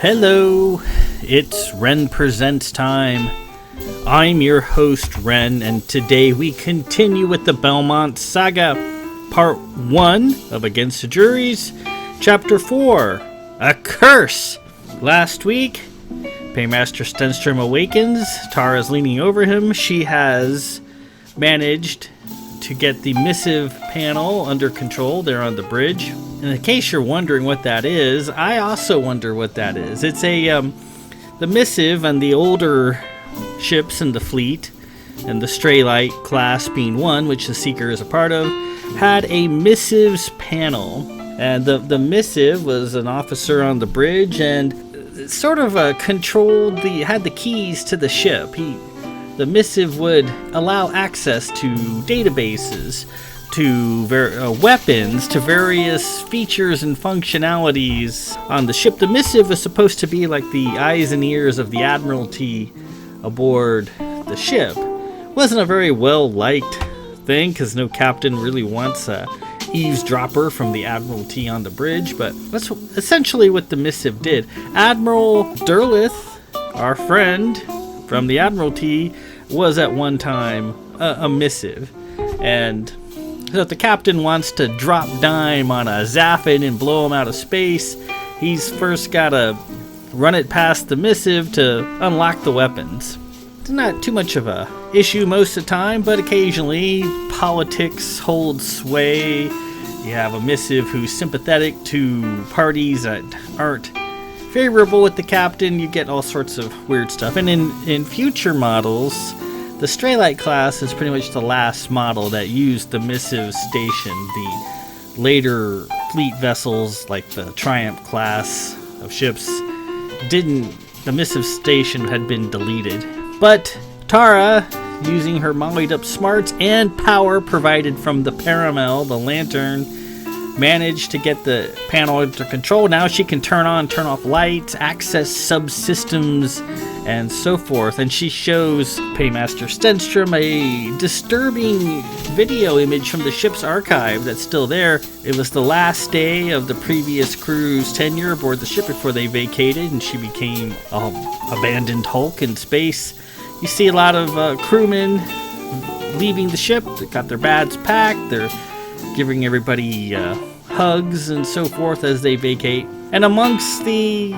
Hello, it's Ren Presents time. I'm your host, Ren, and today we continue with the Belmont Saga, Part 1 of Against the Juries, Chapter 4, A Curse. Last week, Paymaster Stenstrom awakens. Taara's leaning over him. She has managed to get the missive panel under control there on the bridge. And in case you're wondering what that is, I also wonder what that is. It's the missive on the older ships in the fleet, and the Straylight class being one, which the Seeker is a part of, had a missives panel. And the missive was an officer on the bridge, and sort of had the keys to the ship. The missive would allow access to databases, to weapons, to various features and functionalities on the ship. The missive was supposed to be like the eyes and ears of the Admiralty aboard the ship. Wasn't a very well-liked thing, because no captain really wants a eavesdropper from the Admiralty on the bridge, but that's essentially what the missive did. Admiral Derlith, our friend from the Admiralty, was at one time a missive, and so if the captain wants to drop dime on a Zaffin and blow him out of space, he's first got to run it past the missive to unlock the weapons. It's not too much of a issue most of the time, but occasionally politics hold sway. You have a missive who's sympathetic to parties that aren't favorable with the captain. You get all sorts of weird stuff. And in future models, the Straylight class is pretty much the last model that used the missive station. The later fleet vessels, like the Triumph class of ships, didn't. The missive station had been deleted. But Taara, using her mollied up smarts and power provided from the Paramel, the lantern, managed to get the panel under control. Now she can turn on, turn off lights, access subsystems, and so forth. And she shows Paymaster Stenstrom a disturbing video image from the ship's archive that's still there. It was the last day of the previous crew's tenure aboard the ship before they vacated, and she became an abandoned hulk in space. You see a lot of crewmen leaving the ship. They got their bags packed. They're giving everybody hugs and so forth as they vacate. And amongst the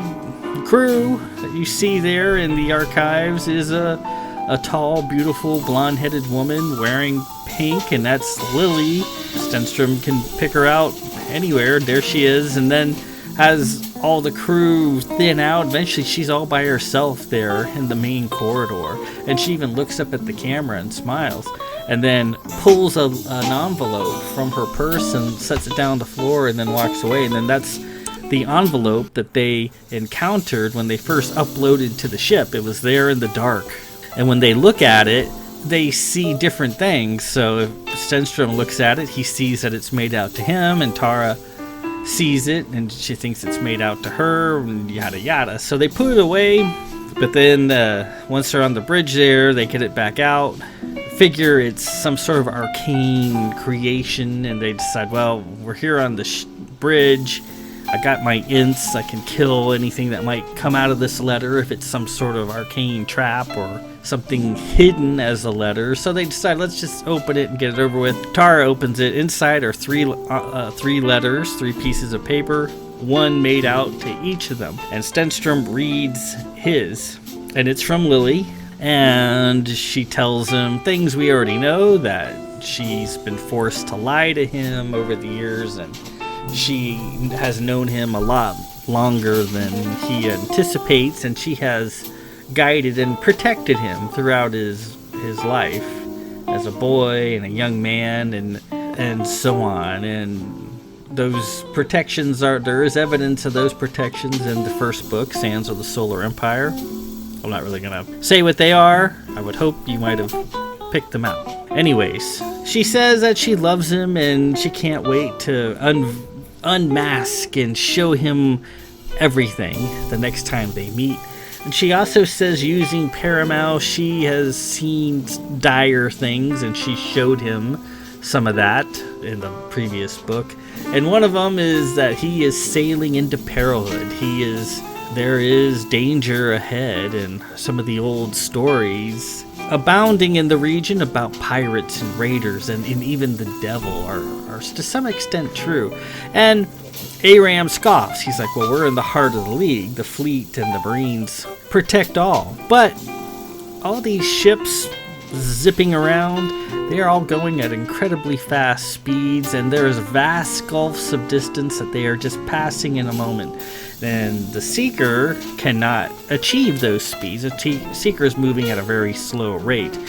crew that you see there in the archives is a tall, beautiful, blonde-headed woman wearing pink, and that's Lily. Stenstrom can pick her out anywhere. There she is, and then has all the crew thin out. Eventually she's all by herself there in the main corridor, and she even looks up at the camera and smiles, and then pulls an envelope from her purse and sets it down on the floor and then walks away. And then that's the envelope that they encountered when they first uploaded to the ship. It was there in the dark, and when they look at it, they see different things. So if Stenstrom looks at it, he sees that it's made out to him, and Taara sees it and she thinks it's made out to her, and yada yada. So they put it away, but then once they're on the bridge there, they get it back out. Figure it's some sort of arcane creation, and they decide, well, we're here on the bridge. I got my ints. I can kill anything that might come out of this letter if it's some sort of arcane trap or something hidden as a letter. So they decide, let's just open it and get it over with. Taara opens it. Inside are three letters, 3 pieces of paper, one made out to each of them. And Stenstrom reads his, and it's from Lily. And she tells him things we already know, that she's been forced to lie to him over the years, and she has known him a lot longer than he anticipates, and she has guided and protected him throughout his life as a boy and a young man, and so on. And those protections there is evidence of those protections in the first book, Sands of the Solar Empire. I'm not really gonna say what they are. I would hope you might have picked them out. Anyways, she says that she loves him and she can't wait to unmask and show him everything the next time they meet. And she also says, using Paramount, she has seen dire things, and she showed him some of that in the previous book. And one of them is that he is sailing into perilhood. He is there is danger ahead, and some of the old stories abounding in the region about pirates and raiders and even the devil are to some extent true. And Aram scoffs. He's like, well, we're in the heart of the League. The fleet and the Marines protect all. But all these ships zipping around, they are all going at incredibly fast speeds, and there's vast gulfs of distance that they are just passing in a moment. And the Seeker cannot achieve those speeds. The Seeker is moving at a very slow rate.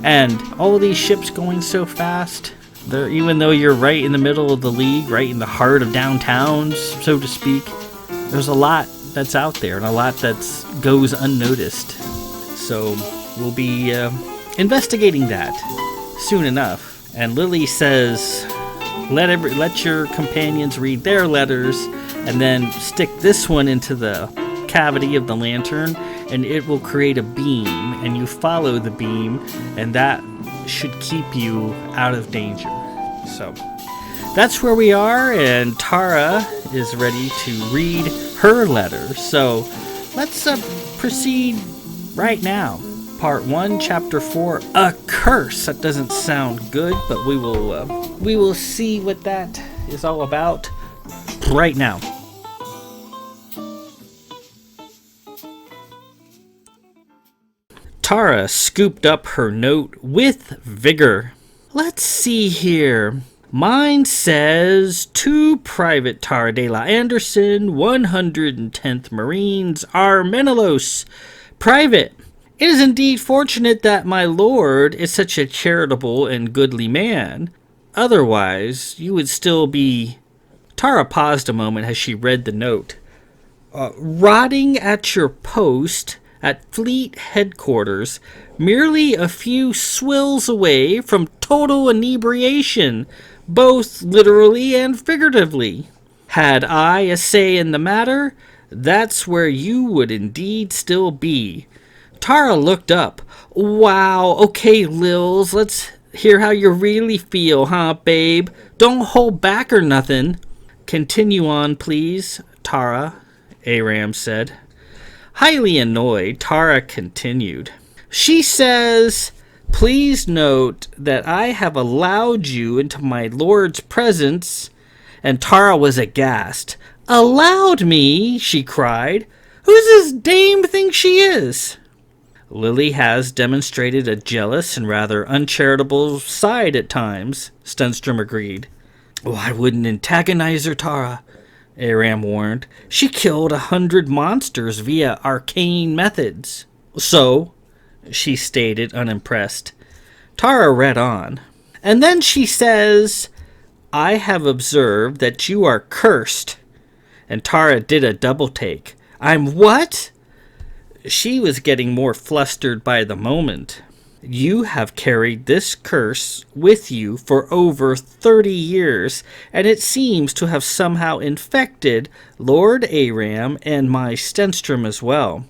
And all of these ships going so fast, even though you're right in the middle of the League, right in the heart of downtown, so to speak, there's a lot that's out there and a lot that goes unnoticed. So we'll be investigating that soon enough. And Lily says, let your companions read their letters, and then stick this one into the cavity of the lantern, and it will create a beam, and you follow the beam, and that should keep you out of danger. So that's where we are, and Taara is ready to read her letter. So let's proceed right now. Part 1, Chapter 4, A Curse. That doesn't sound good, but we will see what that is all about right now. Taara scooped up her note with vigor. Let's see here. Mine says, to Private Taara de la Anderson, 110th Marines, Armenelos. Private, it is indeed fortunate that my lord is such a charitable and goodly man. Otherwise, you would still be... Taara paused a moment as she read the note. Rotting at your post at Fleet Headquarters, merely a few swills away from total inebriation, both literally and figuratively. Had I a say in the matter, that's where you would indeed still be. Taara looked up. Wow, okay, Lils, let's hear how you really feel, huh, babe? Don't hold back or nothing. Continue on, please, Taara, Aram said. Highly annoyed, Taara continued. She says, please note that I have allowed you into my lord's presence. And Taara was aghast. Allowed me, she cried. Who's this dame think she is? Lily has demonstrated a jealous and rather uncharitable side at times, Stenstrom agreed. Oh, I wouldn't antagonize her, Taara, Aram warned. She killed 100 monsters via arcane methods. So, she stated, unimpressed. Taara read on. And then she says, I have observed that you are cursed. And Taara did a double take. I'm what? She was getting more flustered by the moment. You have carried this curse with you for over 30 years, and it seems to have somehow infected Lord Aram and my Stenstrom as well.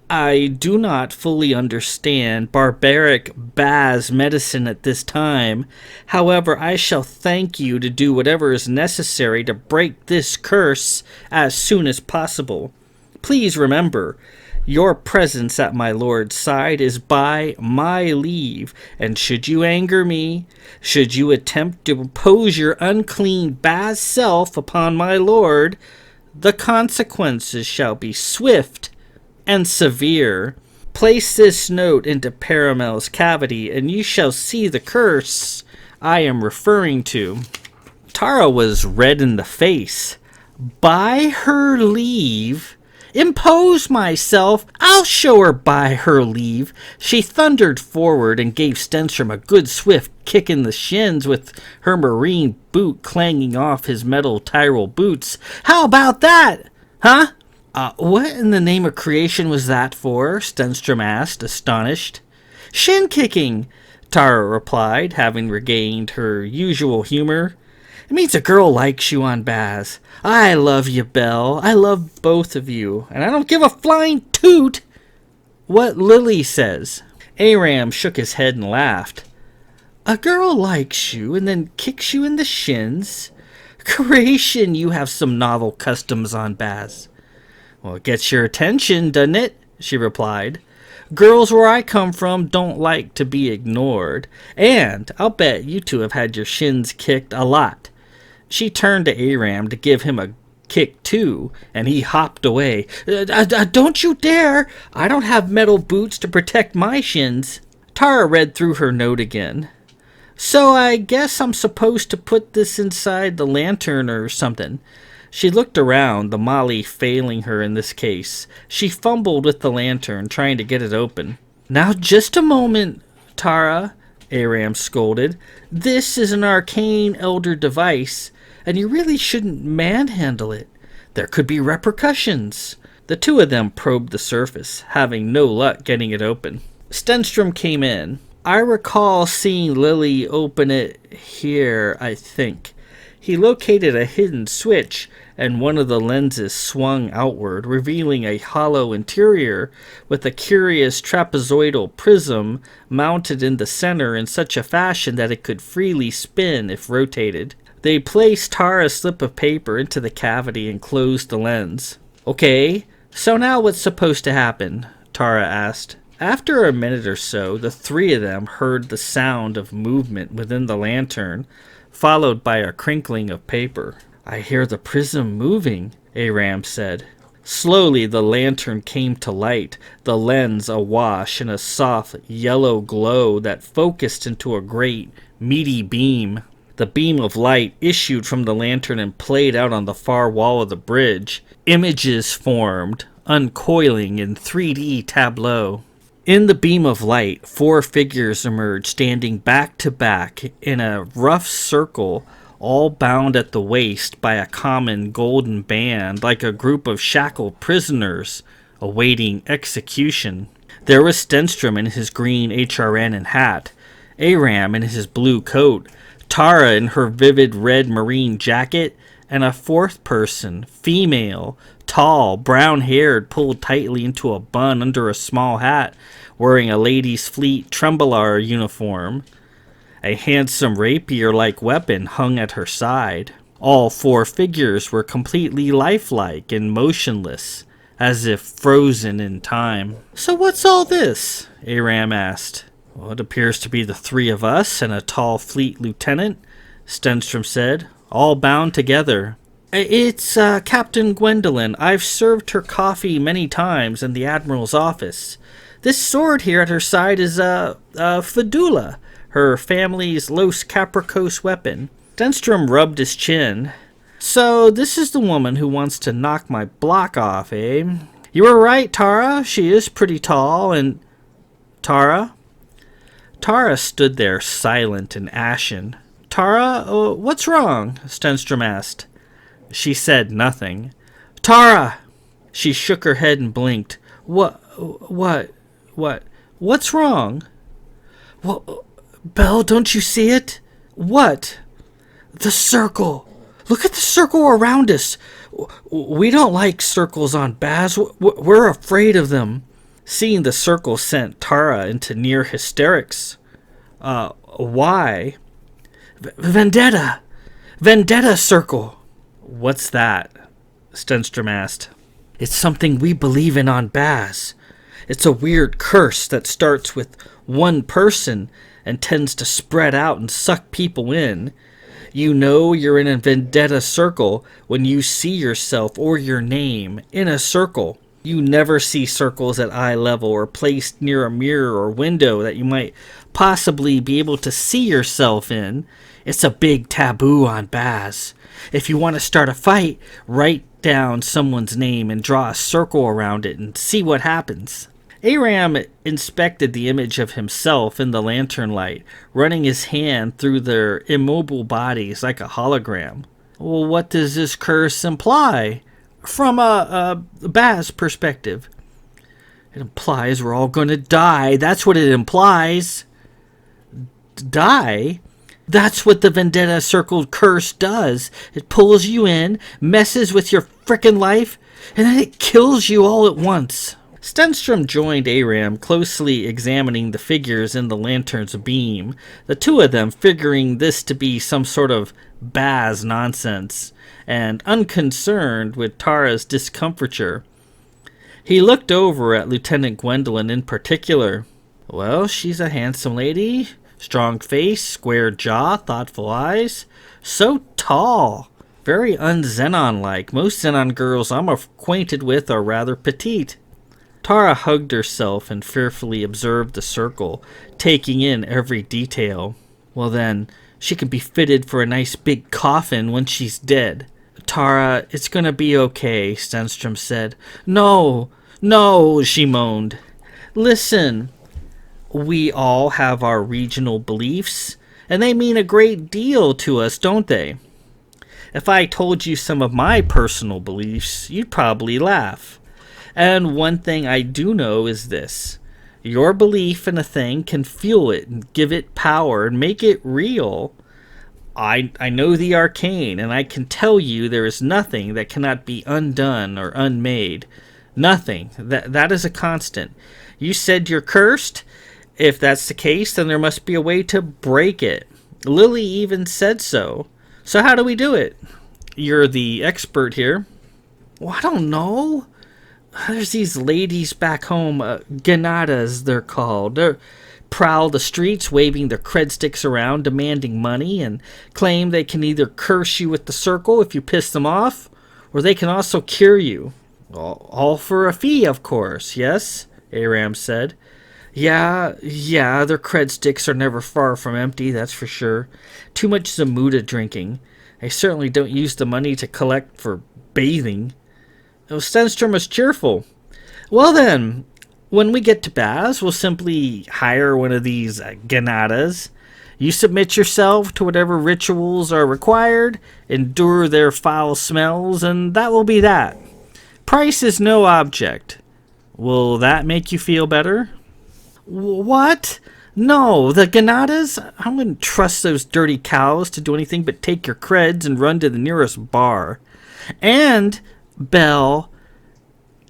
I do not fully understand barbaric Baz medicine at this time. However, I shall thank you to do whatever is necessary to break this curse as soon as possible. Please remember, your presence at my lord's side is by my leave, and should you anger me, should you attempt to impose your unclean Baz self upon my lord, the consequences shall be swift and severe. Place this note into Paramel's cavity, and you shall see the curse I am referring to. Taara was red in the face. By her leave? Impose myself? I'll show her by her leave. She thundered forward and gave Stenstrom a good swift kick in the shins with her marine boot clanging off his metal Tyrol boots. How about that? Huh? What in the name of creation was that for? Stenstrom asked, astonished. Shin kicking, Taara replied, having regained her usual humor. It means a girl likes you on Baz. I love you, Belle. I love both of you. And I don't give a flying toot what Lily says. Aram shook his head and laughed. A girl likes you and then kicks you in the shins? Creation, you have some novel customs on Baz. Well, it gets your attention, doesn't it? She replied. Girls where I come from don't like to be ignored, and I'll bet you two have had your shins kicked a lot. She turned to Aram to give him a kick too, and he hopped away. Don't you dare! I don't have metal boots to protect my shins. Taara read through her note again. So I guess I'm supposed to put this inside the lantern or something. She looked around, the Molly failing her in this case. She fumbled with the lantern, trying to get it open. Now just a moment, Taara, Aram scolded. This is an arcane elder device, and you really shouldn't manhandle it. There could be repercussions. The two of them probed the surface, having no luck getting it open. Stenstrom came in. I recall seeing Lily open it here, I think. He located a hidden switch, and one of the lenses swung outward, revealing a hollow interior with a curious trapezoidal prism mounted in the center in such a fashion that it could freely spin if rotated. They placed Taara's slip of paper into the cavity and closed the lens. Okay, so now what's supposed to happen? Taara asked. After a minute or so, the three of them heard the sound of movement within the lantern, followed by a crinkling of paper. I hear the prism moving, Aram said. Slowly the lantern came to light, the lens awash in a soft yellow glow that focused into a great, meaty beam. The beam of light issued from the lantern and played out on the far wall of the bridge. Images formed, uncoiling in 3D tableau. In the beam of light, 4 figures emerged, standing back to back in a rough circle, all bound at the waist by a common golden band, like a group of shackled prisoners awaiting execution. There was Stenstrom in his green HRN and hat, Aram in his blue coat, Taara in her vivid red marine jacket, and a fourth person, female, tall, brown-haired, pulled tightly into a bun under a small hat, wearing a Ladies' Fleet Tremblar uniform. A handsome rapier-like weapon hung at her side. All 4 figures were completely lifelike and motionless, as if frozen in time. So what's all this? Aram asked. Well, it appears to be the 3 of us and a tall fleet lieutenant, Stenstrom said, all bound together. It's Captain Gwendolyn. I've served her coffee many times in the Admiral's office. This sword here at her side is a Fedula, her family's Los Capricos weapon. Stenstrom rubbed his chin. So this is the woman who wants to knock my block off, eh? You were right, Taara. She is pretty tall, and... Taara? Taara stood there silent and ashen. Taara, what's wrong? Stenstrom asked. She said nothing. Taara! She shook her head and blinked. What's wrong? Well, Belle, don't you see it? What? The circle. Look at the circle around us. We don't like circles on Baz. We're afraid of them. Seeing the circle sent Taara into near hysterics. Why? Vendetta Circle. What's that? Stenstrom asked. It's something we believe in on Baz. It's a weird curse that starts with one person and tends to spread out and suck people in. You know you're in a Vendetta Circle when you see yourself or your name in a circle. You never see circles at eye level or placed near a mirror or window that you might possibly be able to see yourself in. It's a big taboo on Baz. If you want to start a fight, write down someone's name and draw a circle around it and see what happens. Aram inspected the image of himself in the lantern light, running his hand through their immobile bodies like a hologram. Well, what does this curse imply? From a Baz perspective. It implies we're all going to die. That's what it implies. Die? That's what the Vendetta Circle curse does. It pulls you in, messes with your frickin' life, and then it kills you all at once. Stenstrom joined Aram, closely examining the figures in the lantern's beam, the two of them figuring this to be some sort of Baz nonsense, and unconcerned with Taara's discomfiture. He looked over at Lieutenant Gwendolyn in particular. Well, she's a handsome lady. Strong face, square jaw, thoughtful eyes. So tall. Very un-Xenon-like. Most Xenon girls I'm acquainted with are rather petite. Taara hugged herself and fearfully observed the circle, taking in every detail. Well then, she can be fitted for a nice big coffin when she's dead. Taara, it's gonna be okay, Stenstrom said. No, she moaned. Listen, we all have our regional beliefs, and they mean a great deal to us, don't they? If I told you some of my personal beliefs, you'd probably laugh. And one thing I do know is this. Your belief in a thing can fuel it and give it power and make it real. I know the arcane, and I can tell you there is nothing that cannot be undone or unmade. Nothing. That is a constant. You said you're cursed? If that's the case, then there must be a way to break it. Lily even said so. So how do we do it? You're the expert here. Well, I don't know. There's these ladies back home, Ganadas they're called. They prowl the streets waving their cred sticks around, demanding money, and claim they can either curse you with the circle if you piss them off, or they can also cure you. All for a fee, of course, yes? Aram said. Yeah, their cred sticks are never far from empty, that's for sure. Too much Zamuda drinking. They certainly don't use the money to collect for bathing. Stenstrom was cheerful. Well then, when we get to Baz, we'll simply hire one of these Ganadas. You submit yourself to whatever rituals are required, endure their foul smells, and that will be that. Price is no object. Will that make you feel better? What? No, the Ganadas? I wouldn't trust those dirty cows to do anything but take your creds and run to the nearest bar. And, Belle,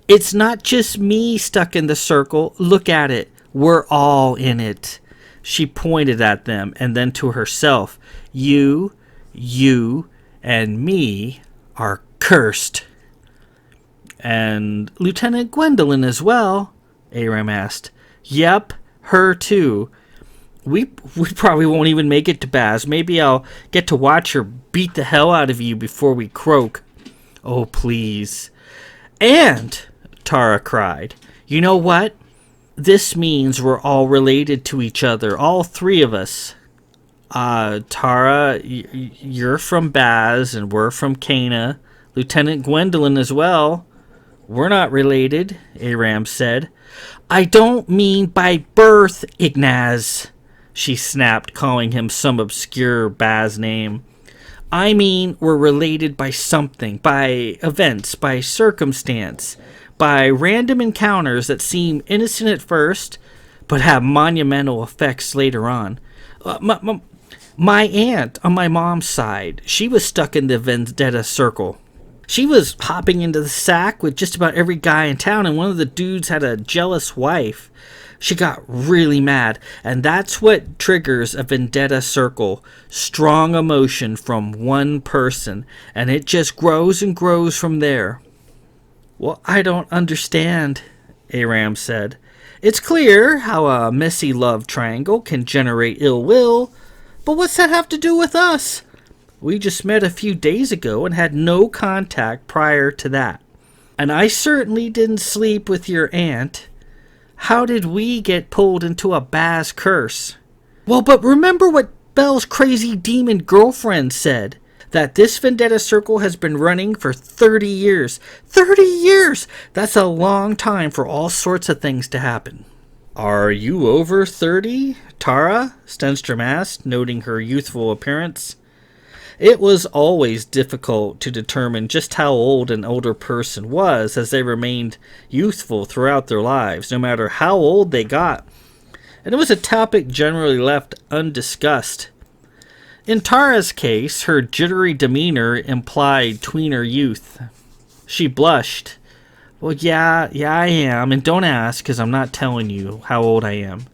it's not just me stuck in the circle. Look at it. We're all in it. She pointed at them and then to herself. You, and me are cursed. And Lieutenant Gwendolyn as well? Aram asked. Yep, her too. We probably won't even make it to Baz. Maybe I'll get to watch her beat the hell out of you before we croak. Oh, please. And, Taara cried, you know what? This means we're all related to each other, all three of us. Taara, you're from Baz and we're from Cana. Lieutenant Gwendolyn as well. We're not related, Aram said. I don't mean by birth, Ignaz, she snapped, calling him some obscure Baz name. I mean we're related by something, by events, by circumstance, by random encounters that seem innocent at first, but have monumental effects later on. My aunt on my mom's side, she was stuck in the Vendetta Circle. She was hopping into the sack with just about every guy in town, and one of the dudes had a jealous wife. She got really mad, and that's what triggers a Vendetta Circle. Strong emotion from one person, and it just grows and grows from there. Well, I don't understand, Aram said. It's clear how a messy love triangle can generate ill will, but what's that have to do with us? We just met a few days ago and had no contact prior to that. And I certainly didn't sleep with your aunt. How did we get pulled into a Baz curse? Well, but remember what Belle's crazy demon girlfriend said. That this Vendetta Circle has been running for 30 years. 30 years! That's a long time for all sorts of things to happen. Are you over 30, Taara? Stenstrom asked, noting her youthful appearance. It was always difficult to determine just how old an older person was, as they remained youthful throughout their lives, no matter how old they got. And it was a topic generally left undiscussed. In Taara's case, her jittery demeanor implied tweener youth. She blushed. Well, yeah, I am, and don't ask, because I'm not telling you how old I am.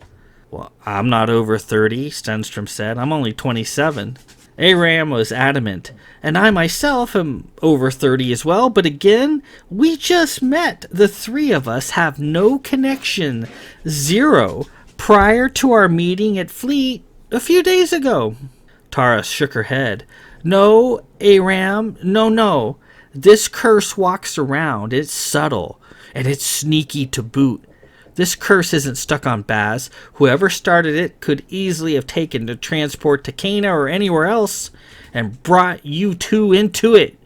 Well, I'm not over 30, Stenstrom said. I'm only 27. Aram was adamant, and I myself am over 30 as well, but again, we just met. The three of us have no connection, zero, prior to our meeting at Fleet a few days ago. Taara shook her head. No, Aram, no. This curse walks around. It's subtle, and it's sneaky to boot. This curse isn't stuck on Baz. Whoever started it could easily have taken the transport to Cana or anywhere else and brought you two into it.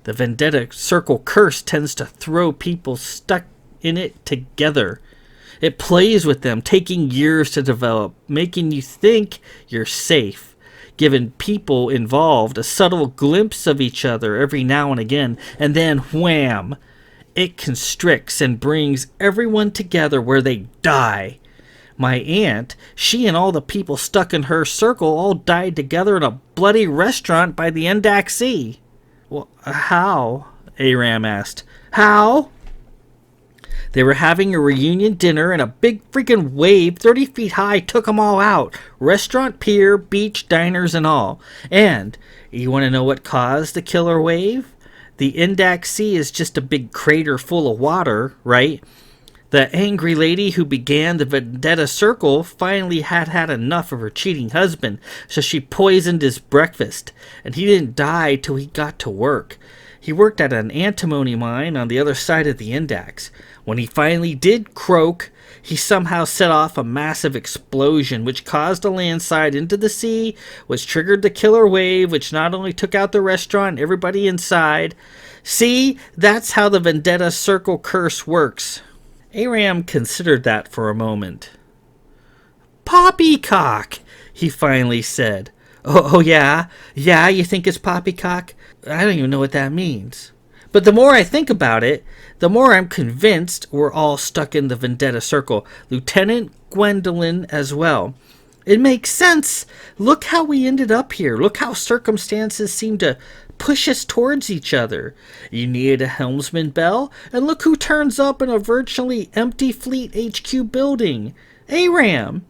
The Vendetta Circle curse tends to throw people stuck in it together. It plays with them, taking years to develop, making you think you're safe, giving people involved a subtle glimpse of each other every now and again, and then wham! It constricts and brings everyone together where they die. My aunt, she and all the people stuck in her circle all died together in a bloody restaurant by the Endak Sea. Well, how? Aram asked. How? They were having a reunion dinner and a big freaking wave 30 feet high took them all out. Restaurant, pier, beach, diners, and all. And, you want to know what caused the killer wave? The Endak Sea is just a big crater full of water, right? The angry lady who began the Vendetta Circle finally had enough of her cheating husband, so she poisoned his breakfast, and he didn't die till he got to work. He worked at an antimony mine on the other side of the Index. When he finally did croak, he somehow set off a massive explosion which caused a landslide into the sea, which triggered the killer wave, which not only took out the restaurant and everybody inside. See, that's how the Vendetta Circle curse works. Aram considered that for a moment. Poppycock, he finally said. Oh yeah? Yeah, you think it's poppycock? I don't even know what that means. But the more I think about it, the more I'm convinced we're all stuck in the Vendetta Circle. Lieutenant Gwendolyn as well. It makes sense. Look how we ended up here. Look how circumstances seem to push us towards each other. You needed a helmsman, Bell, and look who turns up in a virtually empty Fleet HQ building. Aram.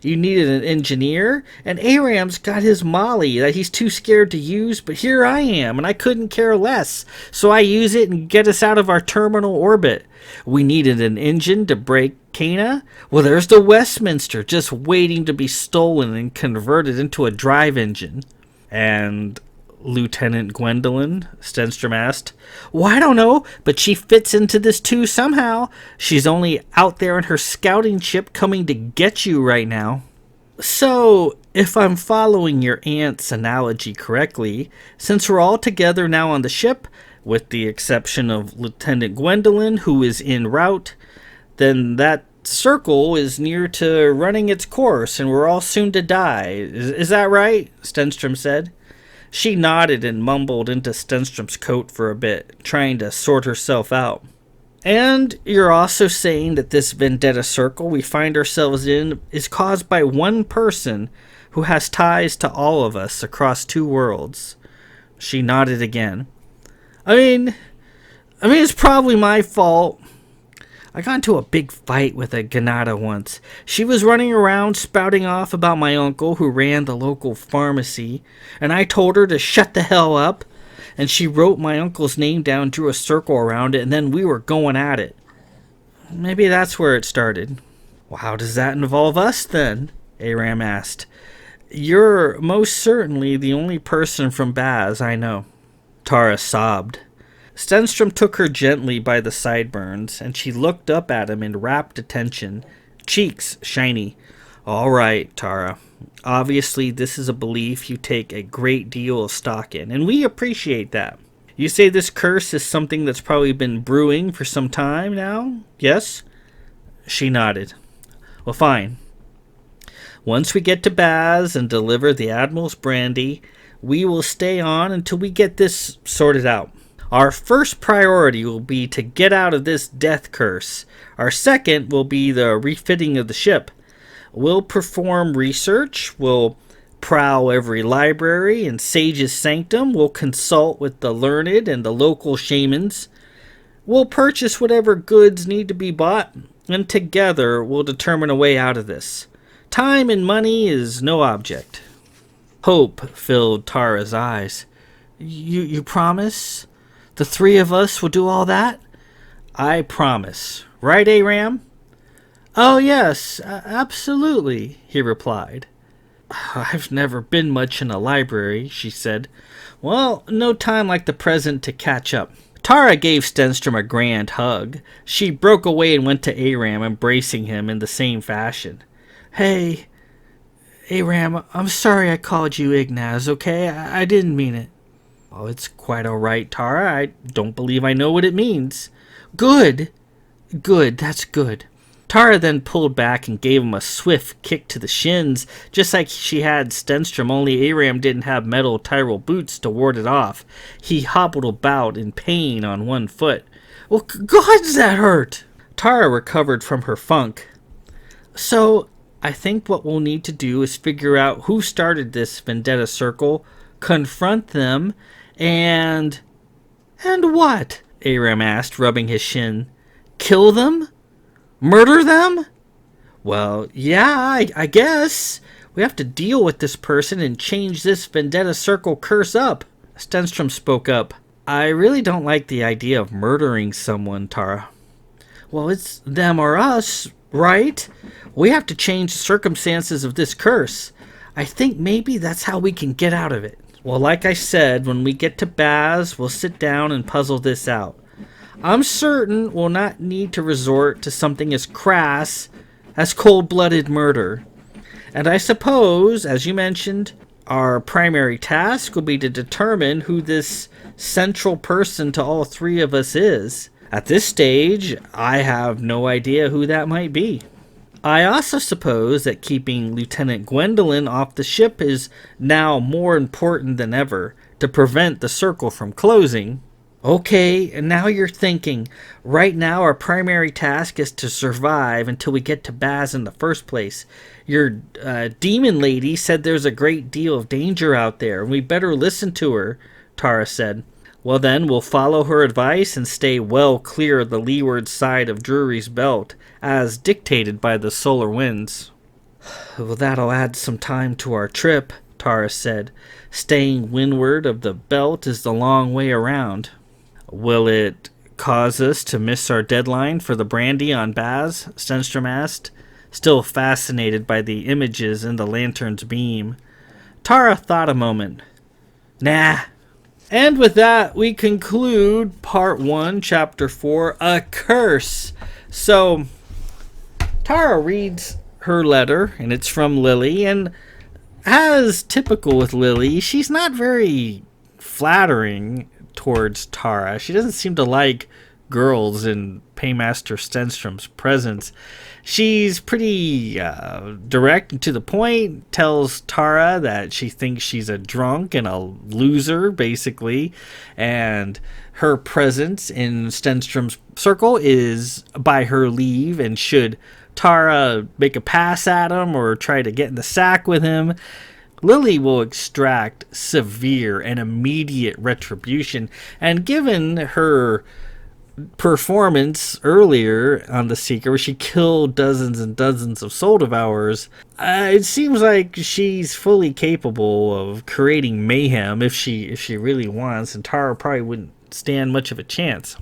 You needed an engineer, and Aram's got his Molly that he's too scared to use, but here I am, and I couldn't care less, so I use it and get us out of our terminal orbit. We needed an engine to break Cana. Well, there's the Westminster, just waiting to be stolen and converted into a drive engine. And Lieutenant Gwendolyn? Stenstrom asked. Well, I don't know, but she fits into this too somehow. She's only out there in her scouting ship coming to get you right now. So, if I'm following your aunt's analogy correctly, since we're all together now on the ship, with the exception of Lieutenant Gwendolyn, who is en route, then that circle is near to running its course, and we're all soon to die. Is that right? Stenstrom said. She nodded and mumbled into Stenstrom's coat for a bit, trying to sort herself out. And you're also saying that this Vendetta Circle we find ourselves in is caused by one person who has ties to all of us across two worlds. She nodded again. I mean, it's probably my fault. I got into a big fight with a Ganada once. She was running around spouting off about my uncle who ran the local pharmacy, and I told her to shut the hell up, and she wrote my uncle's name down, drew a circle around it, and then we were going at it. Maybe that's where it started. Well, how does that involve us then? Aram asked. You're most certainly the only person from Baz I know. Taara sobbed. Stenstrom took her gently by the sideburns, and she looked up at him in rapt attention, cheeks shiny. All right, Taara. Obviously, this is a belief you take a great deal of stock in, and we appreciate that. You say this curse is something that's probably been brewing for some time now, yes? She nodded. Well, fine. Once we get to Baz and deliver the Admiral's brandy, we will stay on until we get this sorted out. Our first priority will be to get out of this death curse. Our second will be the refitting of the ship. We'll perform research. We'll prowl every library and sage's sanctum. We'll consult with the learned and the local shamans. We'll purchase whatever goods need to be bought, and together we'll determine a way out of this. Time and money is no object. Hope filled Tara's eyes. You promise? The three of us will do all that? I promise. Right, Aram? Oh, yes, absolutely, he replied. I've never been much in a library, she said. Well, no time like the present to catch up. Taara gave Stenstrom a grand hug. She broke away and went to Aram, embracing him in the same fashion. Hey, Aram, I'm sorry I called you Ignaz, okay? I didn't mean it. Oh, it's quite all right, Taara. I don't believe I know what it means. Good. Good, that's good. Taara then pulled back and gave him a swift kick to the shins, just like she had Stenstrom, only Aram didn't have metal Tyrol boots to ward it off. He hobbled about in pain on one foot. Well, gods, that hurt! Taara recovered from her funk. So, I think what we'll need to do is figure out who started this Vendetta Circle, confront them, and... And what? Aram asked, rubbing his shin. Kill them? Murder them? Well, yeah, I guess. We have to deal with this person and change this Vendetta Circle curse up. Stenstrom spoke up. I really don't like the idea of murdering someone, Taara. Well, it's them or us, right? We have to change the circumstances of this curse. I think maybe that's how we can get out of it. Well, like I said, when we get to Baz, we'll sit down and puzzle this out. I'm certain we'll not need to resort to something as crass as cold-blooded murder. And I suppose, as you mentioned, our primary task will be to determine who this central person to all three of us is. At this stage, I have no idea who that might be. I also suppose that keeping Lieutenant Gwendolyn off the ship is now more important than ever to prevent the circle from closing. Okay, and now you're thinking. Right now our primary task is to survive until we get to Baz in the first place. Your demon lady said there's a great deal of danger out there, and we better listen to her, Taara said. Well then, we'll follow her advice and stay well clear of the leeward side of Drury's belt, as dictated by the solar winds. Well, that'll add some time to our trip, Taara said. Staying windward of the belt is the long way around. Will it cause us to miss our deadline for the brandy on Baz? Stenstrom asked, still fascinated by the images in the lantern's beam. Taara thought a moment. Nah. And with that, we conclude Part 1, Chapter 4, A Curse. So, Taara reads her letter, and it's from Lily, and as typical with Lily, she's not very flattering towards Taara. She doesn't seem to like girls in Paymaster Stenstrom's presence. She's pretty direct and to the point, tells Taara that she thinks she's a drunk and a loser, basically, and her presence in Stenstrom's circle is by her leave, and should Taara make a pass at him or try to get in the sack with him, Lily will extract severe and immediate retribution. And given her performance earlier on The Seeker, where she killed dozens and dozens of soul devourers, it seems like she's fully capable of creating mayhem if she really wants, and Taara probably wouldn't stand much of a chance.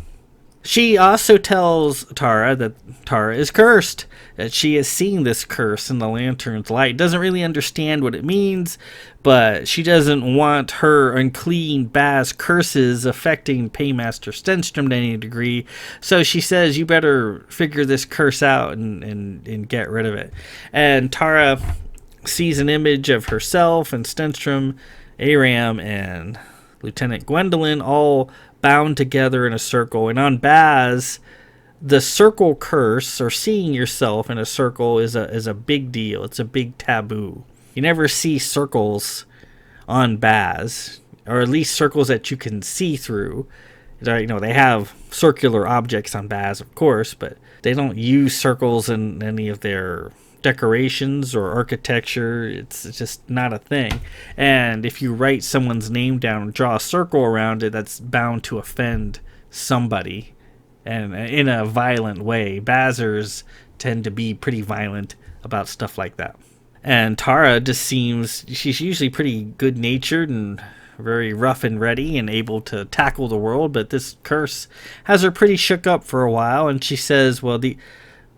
She also tells Taara that Taara is cursed, that she has seen this curse in the lantern's light. Doesn't really understand what it means, but she doesn't want her unclean Baz curses affecting Paymaster Stenstrom to any degree. So she says, you better figure this curse out and get rid of it. And Taara sees an image of herself and Stenstrom, Aram, and Lieutenant Gwendolyn all bound together in a circle. And on Baz, the circle curse, or seeing yourself in a circle, is a big deal. It's a big taboo. You never see circles on Baz, or at least circles that you can see through. You know, they have circular objects on Baz, of course, but they don't use circles in any of their decorations or architecture. It's just not a thing. And if you write someone's name down and draw a circle around it, that's bound to offend somebody, and in a violent way. Bazers tend to be pretty violent about stuff like that. And Taara just seems, she's usually pretty good natured and very rough and ready and able to tackle the world, but this curse has her pretty shook up for a while. And she says, well, the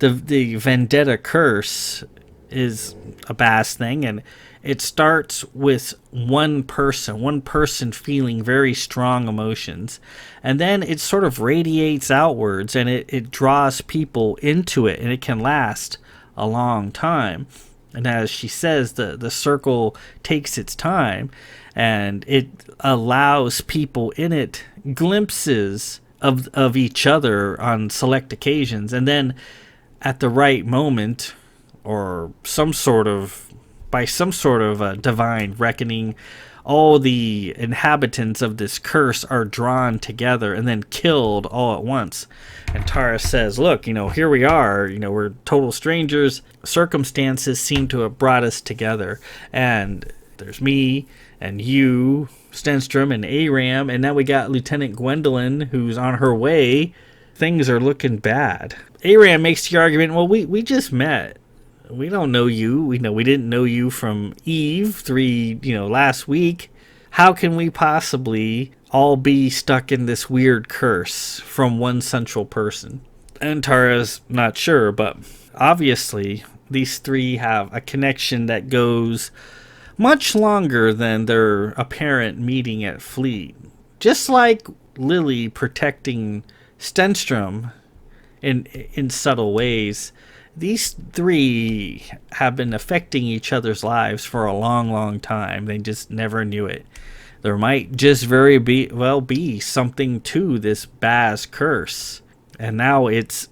Vendetta curse is a Bass thing, and it starts with one person feeling very strong emotions, and then it sort of radiates outwards, and it draws people into it, and it can last a long time. And as she says, the circle takes its time, and it allows people in it glimpses of each other on select occasions, and then at the right moment, or by some sort of divine reckoning, all the inhabitants of this curse are drawn together and then killed all at once. And Taara says, look, here we are, we're total strangers. Circumstances seem to have brought us together. And there's me and you, Stenstrom and Aram, and now we got Lieutenant Gwendolyn, who's on her way. Things are looking bad. Aram makes the argument, well, we just met. We don't know you. We didn't know you from Eve last week. How can we possibly all be stuck in this weird curse from one central person? And Taara's not sure, but obviously these three have a connection that goes much longer than their apparent meeting at Fleet. Just like Lily protecting Stenstrom in subtle ways, these three have been affecting each other's lives for a long, long time. They just never knew it. There might just be something to this Baz curse. And now it's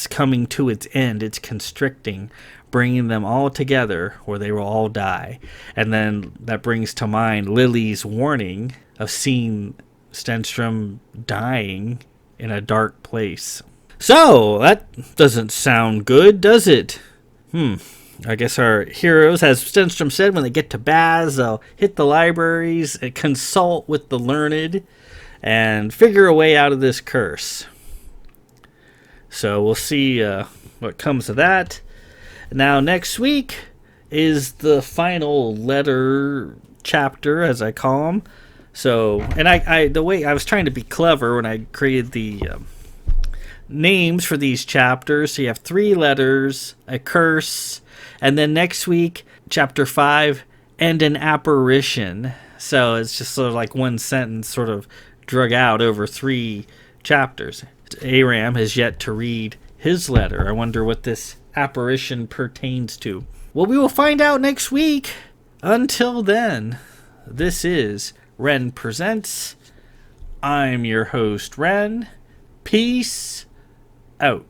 coming to its end. It's constricting, bringing them all together where they will all die. And then that brings to mind Lily's warning of seeing Stenstrom dying in a dark place. So, that doesn't sound good, does it? I guess our heroes, as Stenstrom said, when they get to Baz, they'll hit the libraries, and consult with the learned, and figure a way out of this curse. So, we'll see what comes of that. Now, next week is the final letter chapter, as I call them. So, and I the way I was trying to be clever when I created the names for these chapters. So you have 3 letters, a curse, and then next week, chapter 5, and an apparition. So it's just sort of like one sentence sort of drug out over 3 chapters. Aram has yet to read his letter. I wonder what this apparition pertains to. Well, we will find out next week. Until then, this is Ren Presents. I'm your host, Ren. Peace out.